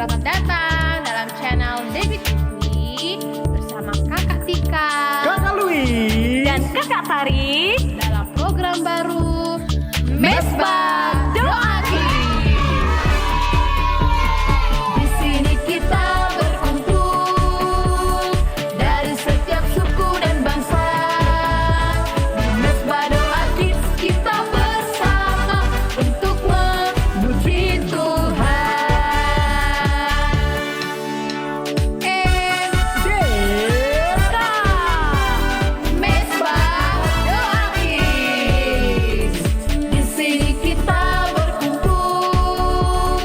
selamat datang dalam channel David TV bersama Kakak Tika, Kakak Louis, dan Kakak Tari dalam program baru Mesbah Doa Kids. Di sini kita berkumpul dari setiap suku dan bangsa. Di Mesbah Doa Kids kita bersama untuk memuji Tuhan. Mesbah Doa Kids. Di sini kita berkumpul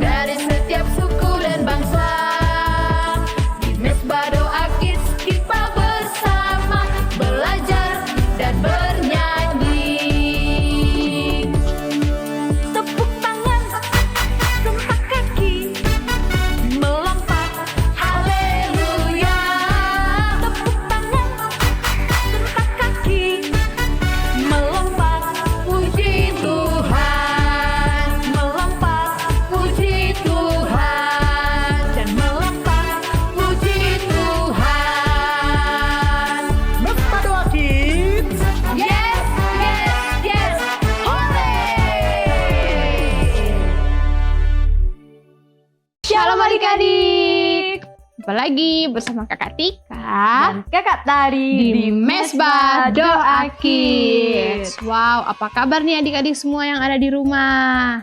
dari setiap suku dan bangsa. Di Mesbah Doa Kids kita bersama belajar dan bernyanyi. tepuk tangan, sentak kaki, melompat, Haleluya. tepuk tangan, sentak kaki, melompat, Puji Tuhan, melompat, puji Tuhan, dan melompat. puji Tuhan. Mesbah Doa Kids. Yes, yes, yes, hooray! Shalom adik-adik. Jumpa lagi bersama Kakak Tika Dan Kakak Tari di Mesbah Doa Kids. Wow, apa kabar nih adik-adik semua yang ada di rumah?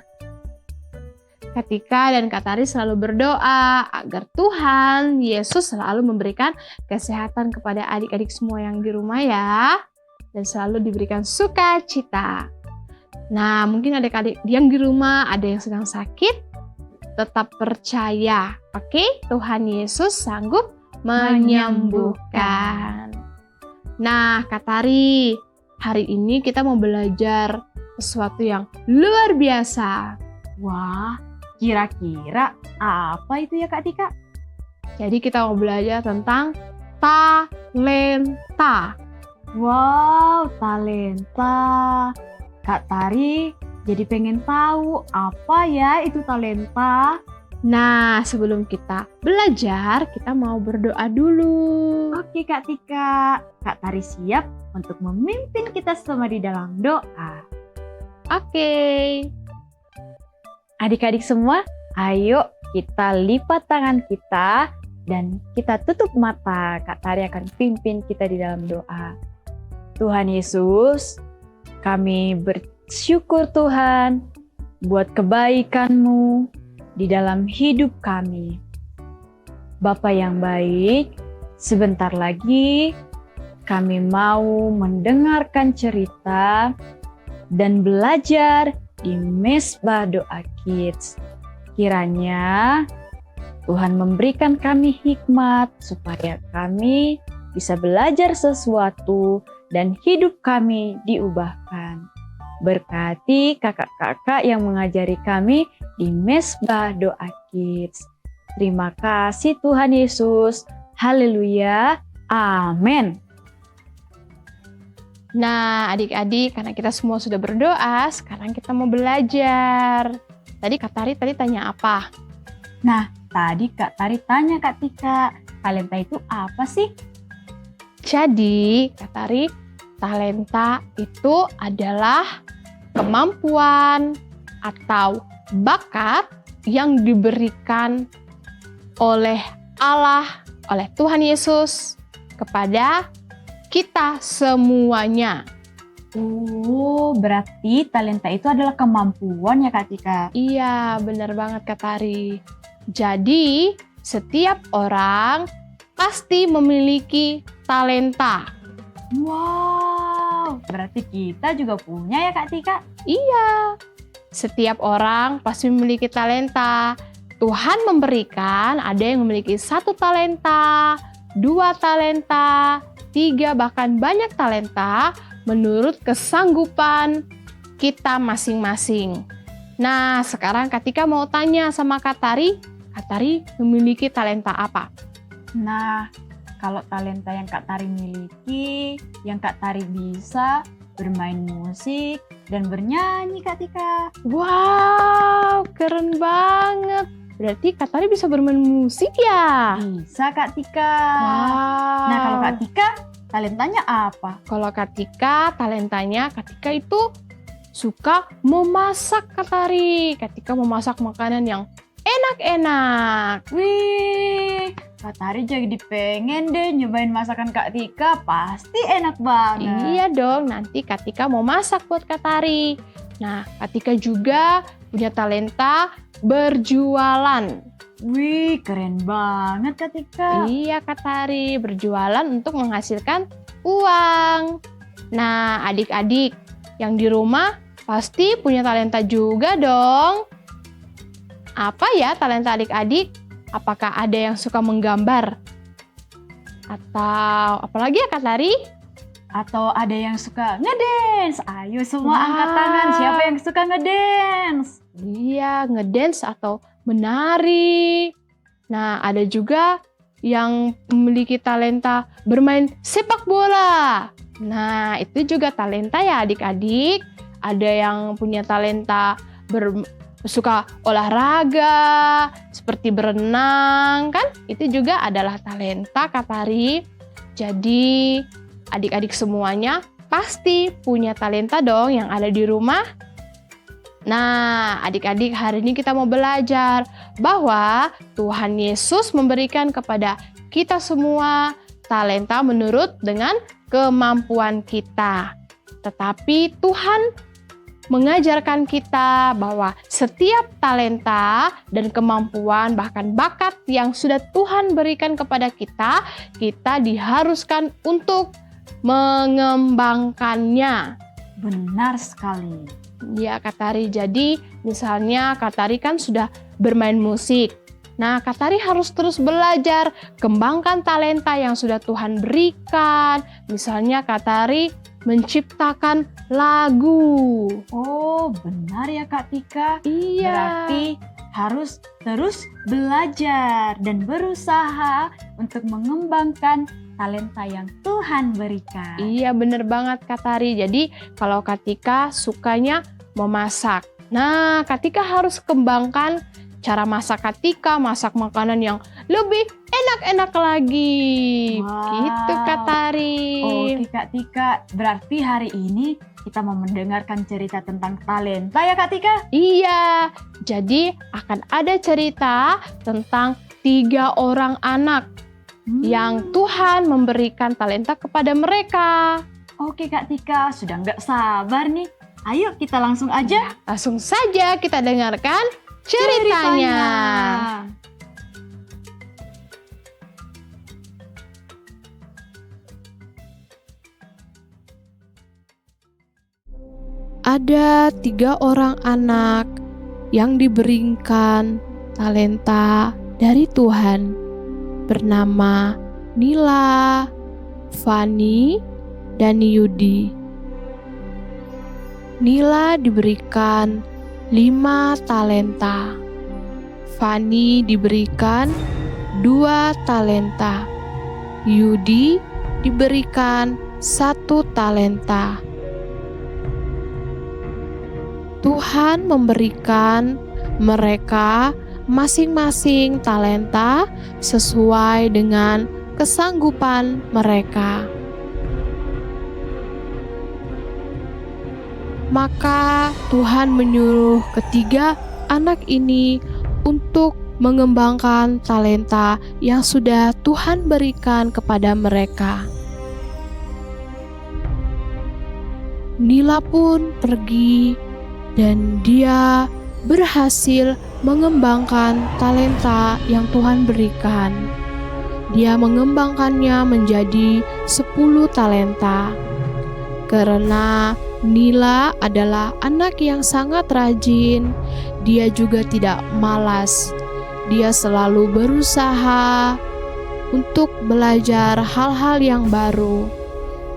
Kak Tika dan Kak Tari selalu berdoa agar Tuhan Yesus selalu memberikan kesehatan kepada adik-adik semua yang di rumah ya. Dan selalu diberikan sukacita. Nah, mungkin adik-adik yang di rumah ada yang sedang sakit, tetap percaya. Oke, Tuhan Yesus sanggup menyembuhkan. Nah, Kak Tari, hari ini kita mau belajar sesuatu yang luar biasa. Wah, kira-kira apa itu ya Kak Tika? Jadi kita mau belajar tentang talenta. Wow, talenta. Kak Tari jadi pengen tahu apa ya itu talenta. Nah, sebelum kita belajar, kita mau berdoa dulu. Oke Kak Tika, Kak Tari siap untuk memimpin kita semua di dalam doa. Oke. Adik-adik semua, ayo kita lipat tangan kita dan kita tutup mata. Kak Tari akan pimpin kita di dalam doa. Tuhan Yesus, kami bersyukur Tuhan buat kebaikan-Mu di dalam hidup kami. Bapa yang baik, sebentar lagi kami mau mendengarkan cerita dan belajar di Mesbah Doa Kids. Kiranya Tuhan memberikan kami hikmat supaya kami bisa belajar sesuatu dan hidup kami diubahkan. Berkati kakak-kakak yang mengajari kami di Mesbah Doa Kids. Terima kasih Tuhan Yesus. Haleluya. Amin. Nah, adik-adik, karena kita semua sudah berdoa, sekarang kita mau belajar. Tadi Kak Tari tanya apa? Nah, tadi Kak Tari tanya Kak Tika, talenta itu apa sih? Jadi, Kak Tari, talenta itu adalah kemampuan atau bakat yang diberikan oleh Allah, oleh Tuhan Yesus kepada kita semuanya. Oh, berarti talenta itu adalah kemampuan ya Kak Tika? Iya, benar banget Kak Tari. Jadi, setiap orang pasti memiliki talenta. Wow, berarti kita juga punya ya Kak Tika? Iya, setiap orang pasti memiliki talenta. Tuhan memberikan, ada yang memiliki 1 talenta, 2 talenta, 3 bahkan banyak talenta menurut kesanggupan kita masing-masing. Nah, sekarang Kak Tika mau tanya sama Kak Tari memiliki talenta apa? Nah, kalau talenta yang Kak Tari miliki, yang Kak Tari bisa bermain musik dan bernyanyi Kak Tika. Wow, keren banget. berarti Kak Tari bisa bermain musik ya? Bisa Kak Tika. Wow. Nah kalau Kak Tika, talentanya apa? Kalau Kak Tika, talentanya Kak Tika itu suka memasak Kak Tari. Kak Tika memasak makanan yang enak-enak. Wih, Kak Tari jadi pengen deh nyobain masakan Kak Tika, pasti enak banget. Iya dong, nanti Kak Tika mau masak buat Kak Tari. Nah, Kak Tika juga punya talenta berjualan. Wih, keren banget Kak Tika. Iya Kak Tari, berjualan untuk menghasilkan uang. Nah, adik-adik yang di rumah pasti punya talenta juga dong. Apa ya talenta adik-adik? Apakah ada yang suka menggambar? Atau apalagi ya Kak Tari? Atau ada yang suka ngedance? Ayo semua Wah. angkat tangan, siapa yang suka ngedance? Iya, ngedance atau menari. Nah, ada juga yang memiliki talenta bermain sepak bola. Nah, itu juga talenta ya adik-adik. Ada yang punya talenta suka olahraga, seperti berenang, kan? Itu juga adalah talenta Kak Tari. Jadi, adik-adik semuanya pasti punya talenta dong yang ada di rumah. Nah, adik-adik hari ini kita mau belajar bahwa Tuhan Yesus memberikan kepada kita semua talenta menurut dengan kemampuan kita. Tetapi Tuhan mengajarkan kita bahwa setiap talenta dan kemampuan bahkan bakat yang sudah Tuhan berikan kepada kita, kita diharuskan untuk mengembangkannya. Benar sekali. Ya Kak Tari, jadi misalnya Kak Tari kan sudah bermain musik. Nah Kak Tari harus terus belajar, kembangkan talenta yang sudah Tuhan berikan. Misalnya Kak Tari menciptakan lagu. Oh, benar ya Kak Tika. Iya. Berarti harus terus belajar dan berusaha untuk mengembangkan talenta yang Tuhan berikan. Iya bener banget Kak Tari. Jadi kalau Kak Tika sukanya memasak. Nah Kak Tika harus kembangkan cara masak Kak Tika, masak makanan yang lebih enak-enak lagi. Wow. Gitu Kak Tari. Oke Kak Tika, berarti hari ini kita mau mendengarkan cerita tentang talenta ya Kak Tika? Iya, jadi akan ada cerita tentang 3 orang anak yang Tuhan memberikan talenta kepada mereka. Oke Kak Tika, sudah nggak sabar nih. Ayo kita langsung aja Langsung saja kita dengarkan ceritanya. Ada 3 orang anak yang diberikan talenta dari Tuhan, bernama Nila, Fani, dan Yudi. Nila diberikan 5 talenta, Fani diberikan 2 talenta, Yudi diberikan 1 talenta. Tuhan memberikan mereka masing-masing talenta sesuai dengan kesanggupan mereka. Maka Tuhan menyuruh ketiga anak ini untuk mengembangkan talenta yang sudah Tuhan berikan kepada mereka. Nila pun pergi dan dia berhasil mengembangkan talenta yang Tuhan berikan. Dia mengembangkannya menjadi 10 talenta. Karena Nila adalah anak yang sangat rajin, dia juga tidak malas. Dia selalu berusaha untuk belajar hal-hal yang baru.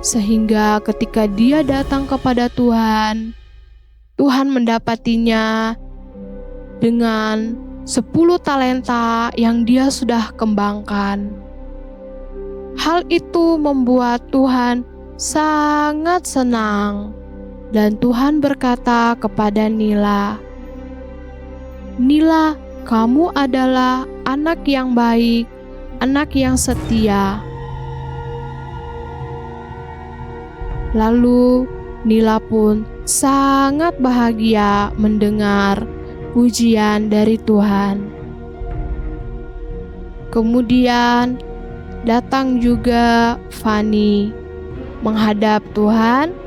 Sehingga ketika dia datang kepada Tuhan, Tuhan mendapatinya dengan 10 talenta yang dia sudah kembangkan. Hal itu membuat Tuhan sangat senang. Dan Tuhan berkata kepada Nila, "Nila, kamu adalah anak yang baik, anak yang setia. Lalu Nila pun sangat bahagia mendengar pujian dari Tuhan. Kemudian datang juga Fani menghadap Tuhan.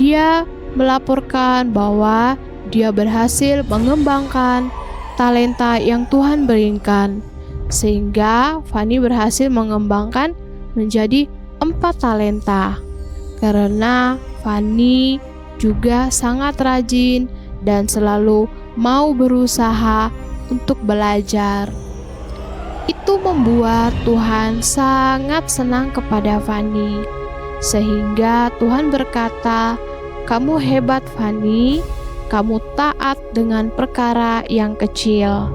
Dia melaporkan bahwa dia berhasil mengembangkan talenta yang Tuhan berikan, sehingga Fani berhasil mengembangkan menjadi 4 talenta. Karena Fani juga sangat rajin dan selalu mau berusaha untuk belajar. Itu membuat Tuhan sangat senang kepada Fani, sehingga Tuhan berkata, "Kamu hebat, Fani. Kamu taat dengan perkara yang kecil."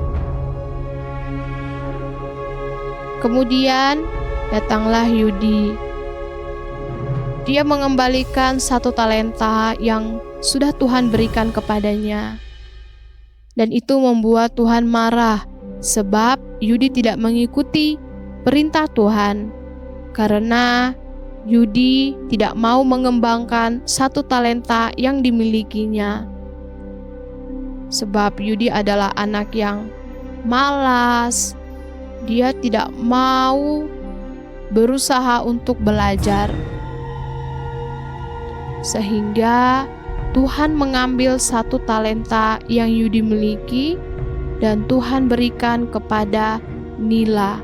Kemudian datanglah Yudi. Dia mengembalikan 1 talenta yang sudah Tuhan berikan kepadanya. Dan itu membuat Tuhan marah, sebab Yudi tidak mengikuti perintah Tuhan. Karena Yudi tidak mau mengembangkan 1 talenta yang dimilikinya. Sebab Yudi adalah anak yang malas. Dia tidak mau berusaha untuk belajar. Sehingga Tuhan mengambil 1 talenta yang Yudi miliki dan Tuhan berikan kepada Nila,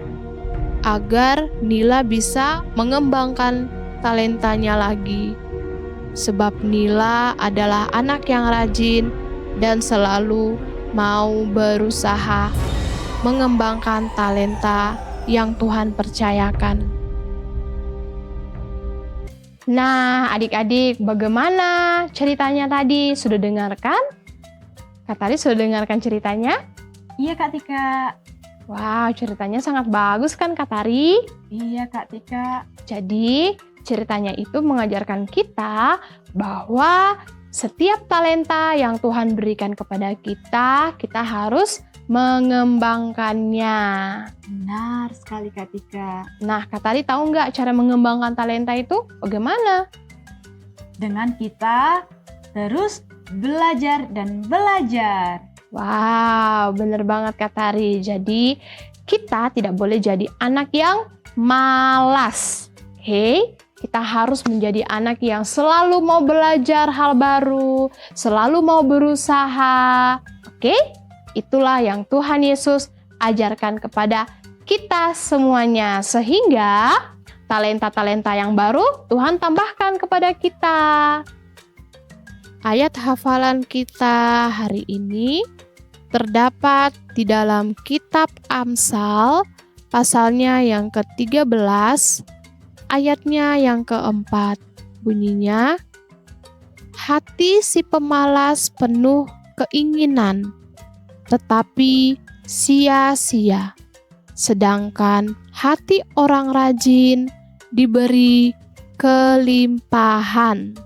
agar Nila bisa mengembangkan talentanya lagi. Sebab Nila adalah anak yang rajin dan selalu mau berusaha mengembangkan talenta yang Tuhan percayakan. Nah, adik-adik, bagaimana ceritanya tadi? Sudah dengarkan? Kak Tari sudah dengarkan ceritanya? Iya Kak Tika. Wow, ceritanya sangat bagus kan Kak Tari? Iya Kak Tika. Jadi, ceritanya itu mengajarkan kita bahwa setiap talenta yang Tuhan berikan kepada kita, kita harus mengembangkannya. Benar sekali Kak Tika. Nah, Kak Tari tahu nggak cara mengembangkan talenta itu bagaimana? Dengan kita terus belajar dan belajar. Wow, bener banget Kak Tari. Jadi, kita tidak boleh jadi anak yang malas. Kita harus menjadi anak yang selalu mau belajar hal baru, selalu mau berusaha. Itulah yang Tuhan Yesus ajarkan kepada kita semuanya. Sehingga talenta-talenta yang baru Tuhan tambahkan kepada kita. Ayat hafalan kita hari ini terdapat di dalam kitab Amsal, pasalnya yang ke-13, ayatnya yang ke-4. Bunyinya, hati si pemalas penuh keinginan, tetapi sia-sia. Sedangkan hati orang rajin diberi kelimpahan.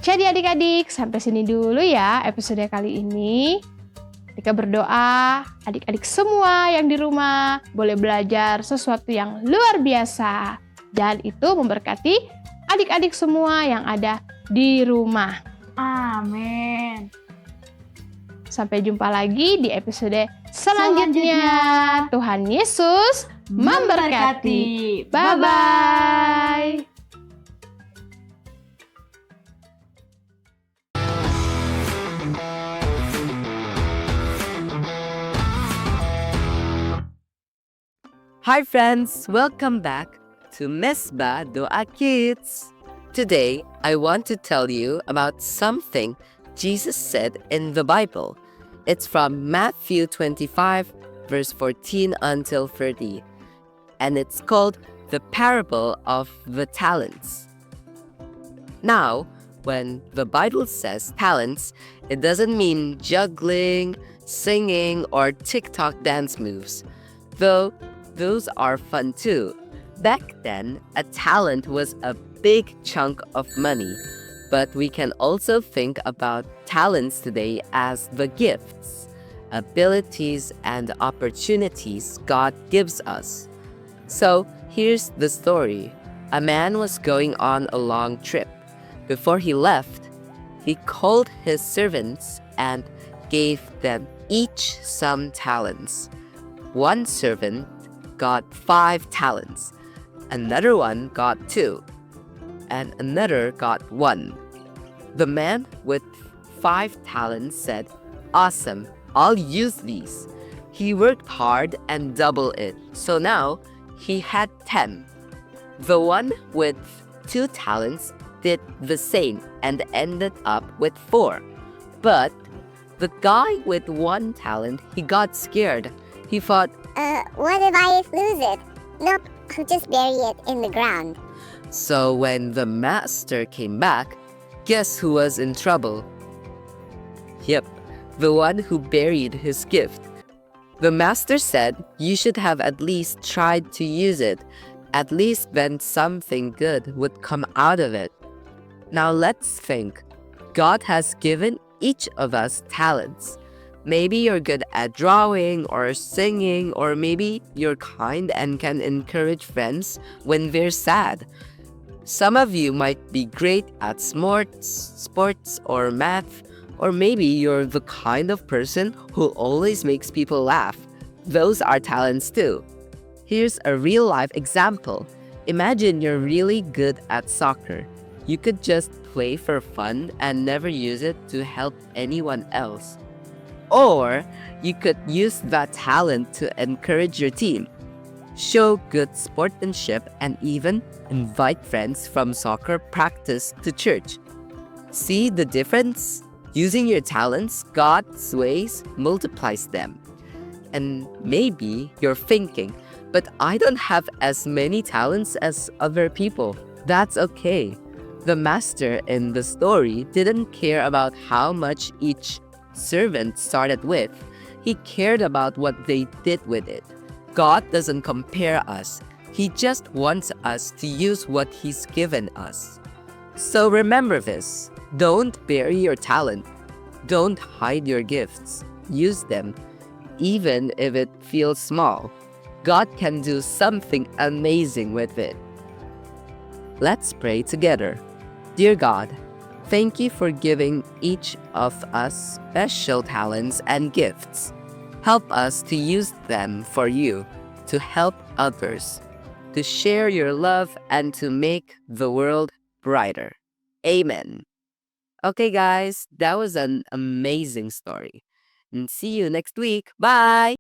Jadi adik-adik, sampai sini dulu ya episode kali ini. Ketika berdoa, adik-adik semua yang di rumah boleh belajar sesuatu yang luar biasa. Dan itu memberkati adik-adik semua yang ada di rumah. Amin. Sampai jumpa lagi di episode selanjutnya. Tuhan Yesus memberkati. Bye-bye. Hi friends, welcome back to Mesbah Doa Kids. Today, I want to tell you about something Jesus said in the Bible. It's from Matthew 25, verse 14 until 30. And it's called the parable of the talents. Now, when the Bible says talents, it doesn't mean juggling, singing, or TikTok dance moves. Though those are fun too. Back then, a talent was a big chunk of money. But we can also think about talents today as the gifts, abilities, and opportunities God gives us. So here's the story. A man was going on a long trip. Before he left, he called his servants and gave them each some talents. One servant got 5 talents, another one got 2, and another got 1. The man with 5 talents said, "Awesome, I'll use these." He worked hard and doubled it, so now he had 10. The one with 2 talents did the same and ended up with 4. But the guy with 1 talent, he got scared. He thought, What if I lose it? Nope, I'll just bury it in the ground. so when the master came back, guess who was in trouble? Yep, the one who buried his gift. The master said you should have at least tried to use it. At least then something good would come out of it. Now let's think. God has given each of us talents. Maybe you're good at drawing or singing, or maybe you're kind and can encourage friends when they're sad. Some of you might be great at sports or math, or maybe you're the kind of person who always makes people laugh. Those are talents too. Here's a real-life example. Imagine you're really good at soccer. You could just play for fun and never use it to help anyone else. Or you could use that talent to encourage your team. Show good sportsmanship and even invite friends from soccer practice to church. See the difference? Using your talents, God's ways multiplies them. And maybe you're thinking, but I don't have as many talents as other people. That's okay. The master in the story didn't care about how much each servant started with. He cared about what they did with it. God doesn't compare us. He just wants us to use what He's given us. So remember this. Don't bury your talent. Don't hide your gifts. Use them, even if it feels small. God can do something amazing with it. Let's pray together. Dear God, thank you for giving each of us special talents and gifts. Help us to use them for you, to help others, to share your love, and to make the world brighter. Amen. Okay, guys, that was an amazing story. And see you next week. Bye!